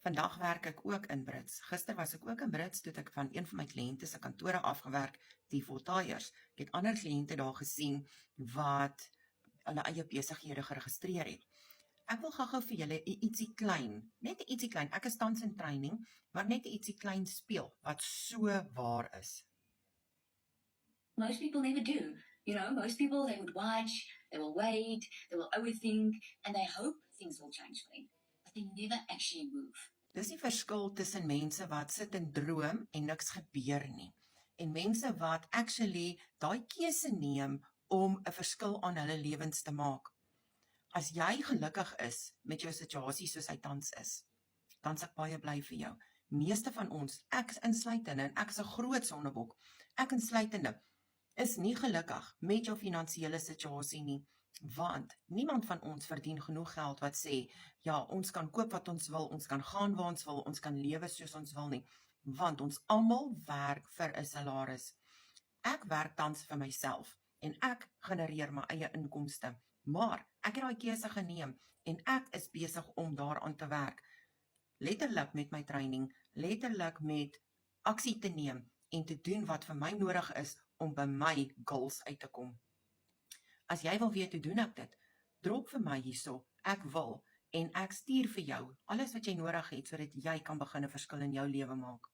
Vandag werk ek ook in Brits. Gister was ek ook in Brits, toe het ek van een van my kliënte se kantore afgewerk, die voltaaiers. Ek het ander kliënte daar gesien wat hulle eie besighede geregistreer het. Ek wil gou-gou vir julle ietsie klein, net ietsie klein, ek is tans in training, maar net ietsie klein speel, wat so waar is. Most people never do. Most people, they would watch, they will wait, they will overthink, and they hope things will change for them. But they never actually move. Dis die verskil tussen mense wat sit en droom en niks gebeur nie. En mense wat actually daai keuse neem om 'n verskil aan hulle lewens te maak. As jy gelukkig is met jou situasie soos hy tans is, dan is ek baie bly vir jou. Meeste van ons, ek insluitende, en ek is 'n groot sondebok, ek insluitende, is nie gelukkig met jou finansiële situasie nie, want niemand van ons verdien genoeg geld wat sê, ja, ons kan koop wat ons wil, ons kan gaan waar ons wil, ons kan lewe soos ons wil nie, want ons almal werk vir 'n salaris. Ek werk tans vir myself, en ek genereer my eie inkomste, maar ek het daai keuse geneem, en ek is besig om daaraan te werk, letterlik met my training, letterlik met aksie te neem, en te doen wat vir my nodig is, om by my goals uit te kom. As jy wil weet hoe doen ek dit, drop vir my hierso, ek wil, en ek stuur vir jou alles wat jy nodig het, sodat jy kan begin 'n verskil in jou lewe maak.